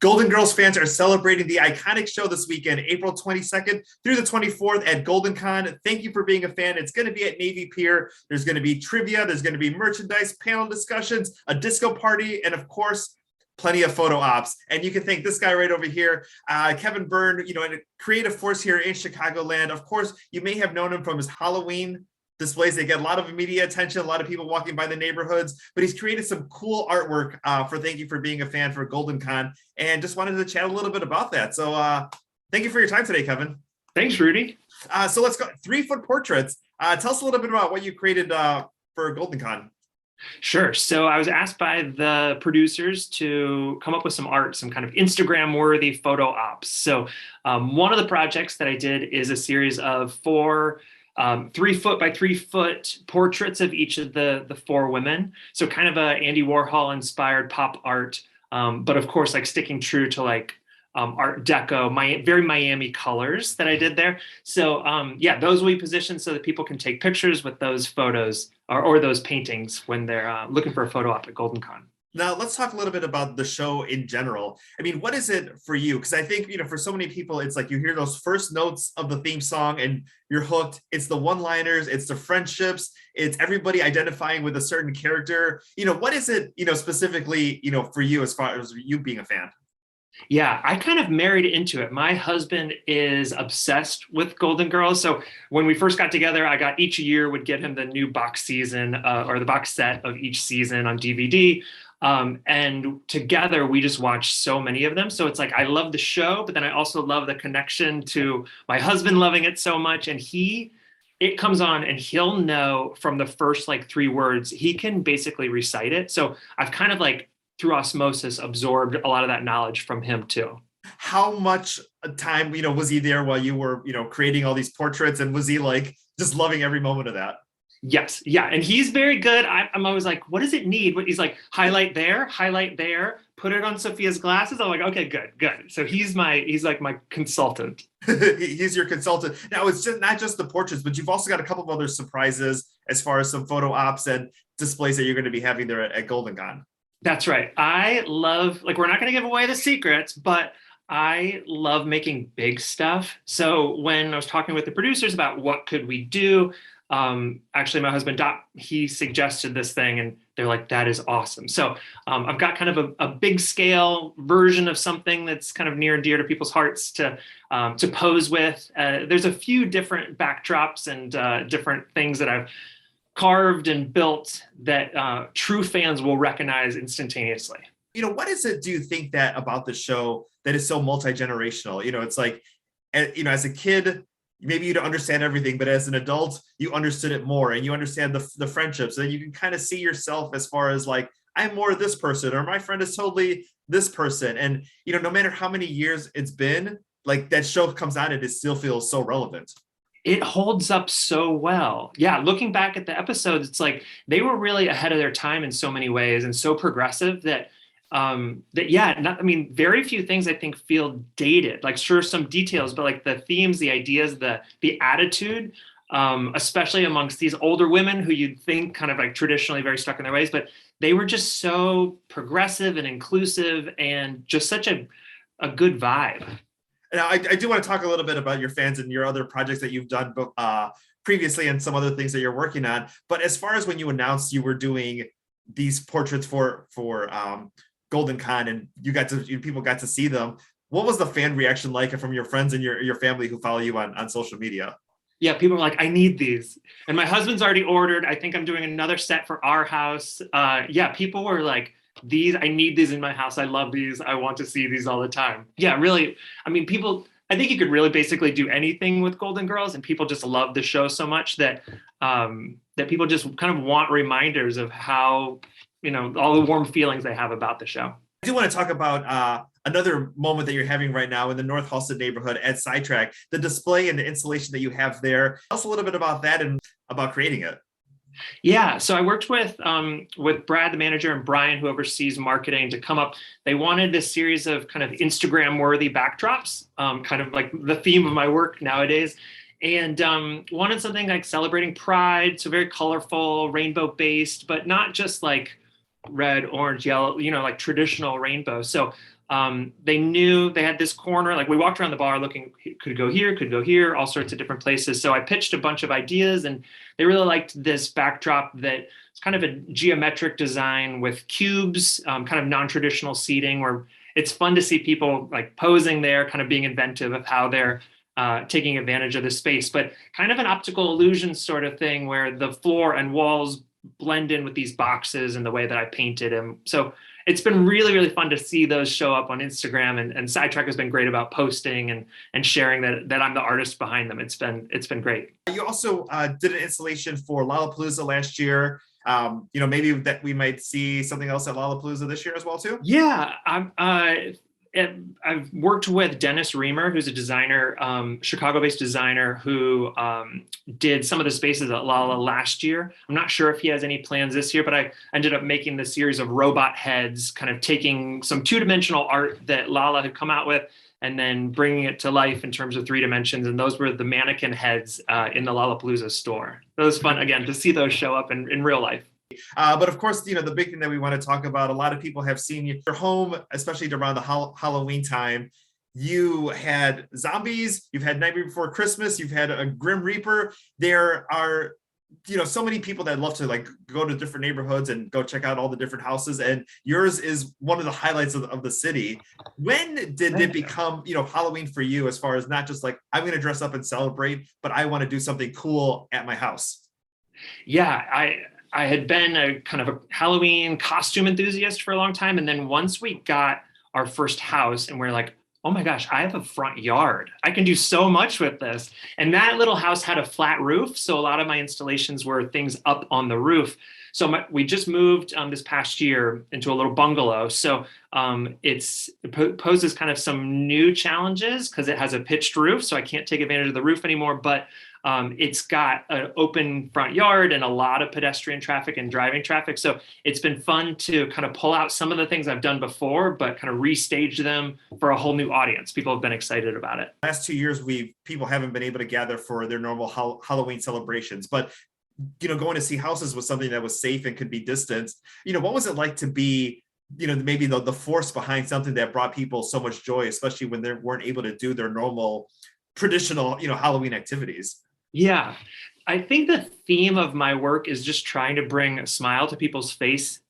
Golden Girls fans are celebrating the iconic show this weekend, April 22nd through the 24th at Golden Con. Thank you for being a fan. It's going to be at Navy Pier. There's going to be trivia. There's going to be merchandise, panel discussions, a disco party, and of course, plenty of photo ops. And you can thank this guy right over here, Kevin Byrne, a creative force here in Chicagoland. Of course, you may have known him from his Halloween displays. They get a lot of media attention, a lot of people walking by the neighborhoods, but he's created some cool artwork for Thank You for Being a Fan for Golden Con, and just wanted to chat a little bit about that. So thank you for your time today, Kevin. Thanks, Rudy. So let's go 3-foot portraits. Tell us a little bit about what you created for Golden Con. Sure. So I was asked by the producers to come up with some art, some kind of Instagram-worthy photo ops. So one of the projects that I did is a series of 4 3-foot by 3-foot portraits of each of the 4 women. So kind of a Andy Warhol inspired pop art, but of course, like sticking true to like Art Deco, very Miami colors that I did there. So yeah, those will be positioned so that people can take pictures with those photos or those paintings when they're looking for a photo op at Golden Con. Now, let's talk a little bit about the show in general. I mean, what is it for you? Because I think, for so many people, it's like you hear those first notes of the theme song and you're hooked. It's the one-liners, it's the friendships, it's everybody identifying with a certain character. What is it, specifically, for you as far as you being a fan? Yeah, I kind of married into it. My husband is obsessed with Golden Girls. So when we first got together, I got each year would get him the new box season or the box set of each season on DVD. And together we just watched so many of them. So it's like, I love the show, but then I also love the connection to my husband loving it so much. And it comes on and he'll know from the first like 3 words, he can basically recite it. So I've kind of like through osmosis absorbed a lot of that knowledge from him too. How much time, was he there while you were, creating all these portraits, and was he like just loving every moment of that? Yes. Yeah. And he's very good. I'm always like, what does it need? He's like, highlight there, put it on Sophia's glasses. I'm like, okay, good. So he's like my consultant. He's your consultant. Now, it's just not just the portraits, but you've also got a couple of other surprises as far as some photo ops and displays that you're going to be having there at Golden Con. That's right. I love, we're not going to give away the secrets, but I love making big stuff. So when I was talking with the producers about what could we do, actually my husband, Doc, he suggested this thing and they're like, that is awesome. So I've got kind of a big scale version of something that's kind of near and dear to people's hearts to pose with. There's a few different backdrops and different things that I've carved and built that true fans will recognize instantaneously. What is it, do you think that about the show that is so multi-generational? It's like, as a kid, maybe you don't understand everything, but as an adult, you understood it more and you understand the friendships, and you can kind of see yourself as far as like, I'm more this person, or my friend is totally this person. And, no matter how many years it's been, like that show comes on, it still feels so relevant. It holds up so well. Yeah, looking back at the episodes, it's like they were really ahead of their time in so many ways and so progressive that very few things I think feel dated. Like sure, some details, but like the themes, the ideas, the attitude, especially amongst these older women who you'd think kind of like traditionally very stuck in their ways, but they were just so progressive and inclusive and just such a good vibe. Now, I do want to talk a little bit about your fans and your other projects that you've done previously and some other things that you're working on. But as far as when you announced you were doing these portraits for Golden Con and people got to see them, what was the fan reaction like from your friends and your family who follow you on social media? Yeah, people were like, I need these. And my husband's already ordered. I think I'm doing another set for our house. Yeah, people were like, I need these in my house. I love these. I want to see these all the time. Yeah, really. I mean, I think you could really basically do anything with Golden Girls, and people just love the show so much that people just kind of want reminders of how, all the warm feelings they have about the show. I do want to talk about another moment that you're having right now in the North Halsted neighborhood at Sidetrack, the display and the installation that you have there. Tell us a little bit about that and about creating it. Yeah, so I worked with Brad, the manager, and Brian, who oversees marketing, to come up. They wanted this series of kind of Instagram-worthy backdrops, kind of like the theme of my work nowadays, and wanted something like celebrating Pride, so very colorful, rainbow-based, but not just like red, orange, yellow, like traditional rainbow. So They knew they had this corner. Like we walked around the bar looking, could go here, all sorts of different places. So I pitched a bunch of ideas, and they really liked this backdrop that it's kind of a geometric design with cubes, kind of non-traditional seating, where it's fun to see people like posing there, kind of being inventive of how they're taking advantage of the space, but kind of an optical illusion sort of thing where the floor and walls blend in with these boxes and the way that I painted them. So it's been really, really fun to see those show up on Instagram, and Sidetrack has been great about posting and sharing that I'm the artist behind them. It's been great. You also did an installation for Lollapalooza last year. Maybe that we might see something else at Lollapalooza this year as well too. Yeah, I've worked with Dennis Reamer, who's a designer, Chicago-based designer, who did some of the spaces at Lolla last year. I'm not sure if he has any plans this year, but I ended up making the series of robot heads, kind of taking some two-dimensional art that Lolla had come out with and then bringing it to life in terms of 3 dimensions. And those were the mannequin heads in the Lollapalooza store. It was fun, again, to see those show up in real life. But of course, the big thing that we want to talk about, a lot of people have seen your home, especially around the Halloween time. You had zombies, you've had Nightmare Before Christmas, you've had a Grim Reaper. There are, so many people that love to like go to different neighborhoods and go check out all the different houses. And yours is one of the highlights of the city. When did it become, Halloween for you, as far as not just like, I'm going to dress up and celebrate, but I want to do something cool at my house? Yeah, I had been a kind of a Halloween costume enthusiast for a long time. And then once we got our first house and we're like, oh my gosh, I have a front yard. I can do so much with this. And that little house had a flat roof. So a lot of my installations were things up on the roof. So we just moved this past year into a little bungalow. So it poses kind of some new challenges because it has a pitched roof. So I can't take advantage of the roof anymore, but it's got an open front yard and a lot of pedestrian traffic and driving traffic. So it's been fun to kind of pull out some of the things I've done before, but kind of restage them for a whole new audience. People have been excited about it. Last 2 years, people haven't been able to gather for their normal Halloween celebrations, but going to see houses was something that was safe and could be distanced. What was it like to be, maybe the force behind something that brought people so much joy, especially when they weren't able to do their normal traditional, Halloween activities? Yeah, I think the theme of my work is just trying to bring a smile to people's faces.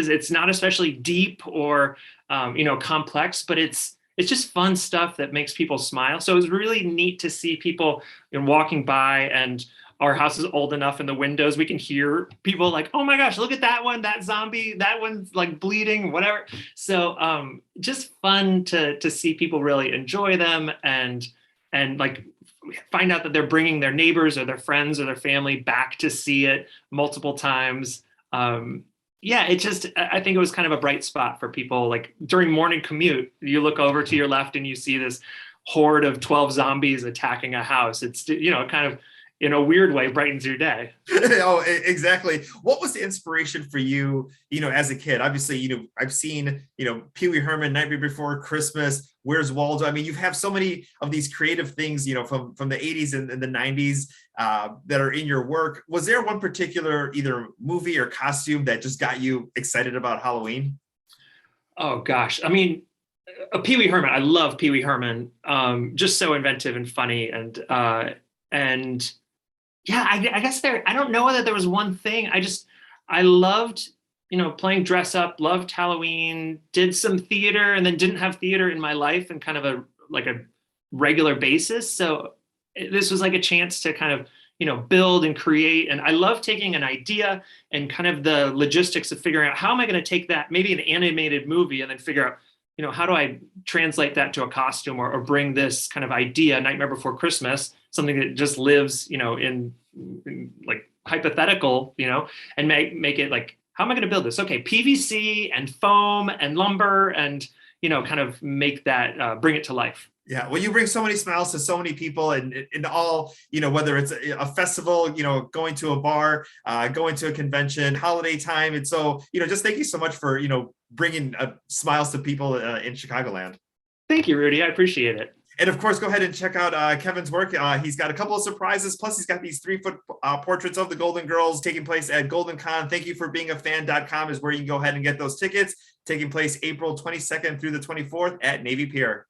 It's not especially deep or, complex, but it's just fun stuff that makes people smile. So it was really neat to see people walking by, and our house is old enough in the windows, we can hear people like, oh my gosh, look at that one, that zombie, that one's like bleeding, whatever. So just fun to see people really enjoy them and like find out that they're bringing their neighbors or their friends or their family back to see it multiple times. I think it was kind of a bright spot for people. Like during morning commute, you look over to your left and you see this horde of 12 zombies attacking a house. It's, kind of in a weird way brightens your day. Oh, exactly. What was the inspiration for you, as a kid? Obviously, I've seen, Pee Wee Herman, Nightmare Before Christmas, Where's Waldo? I mean, you have so many of these creative things, from the 80s and the 90s that are in your work. Was there one particular either movie or costume that just got you excited about Halloween? Oh, gosh. I mean, Pee Wee Herman. I love Pee Wee Herman. Just so inventive and funny. And yeah, I guess I don't know whether there was one thing. I loved, playing dress up, loved Halloween, did some theater, and then didn't have theater in my life in kind of a regular basis. So this was like a chance to kind of, build and create. And I love taking an idea and kind of the logistics of figuring out how am I going to take that, maybe an animated movie, and then figure out, how do I translate that to a costume or bring this kind of idea, Nightmare Before Christmas, something that just lives, in like hypothetical, and make it like, how am I going to build this? Okay, PVC and foam and lumber and, kind of make that, bring it to life. Yeah, well, you bring so many smiles to so many people, and all, whether it's a festival, going to a bar, going to a convention, holiday time. And so, just thank you so much for, bringing smiles to people in Chicagoland. Thank you, Rudy. I appreciate it. And of course, go ahead and check out Kevin's work. He's got a couple of surprises. Plus, he's got these 3-foot portraits of the Golden Girls taking place at Golden Con. Thank you for being a fan.com is where you can go ahead and get those tickets. taking place April 22nd through the 24th at Navy Pier.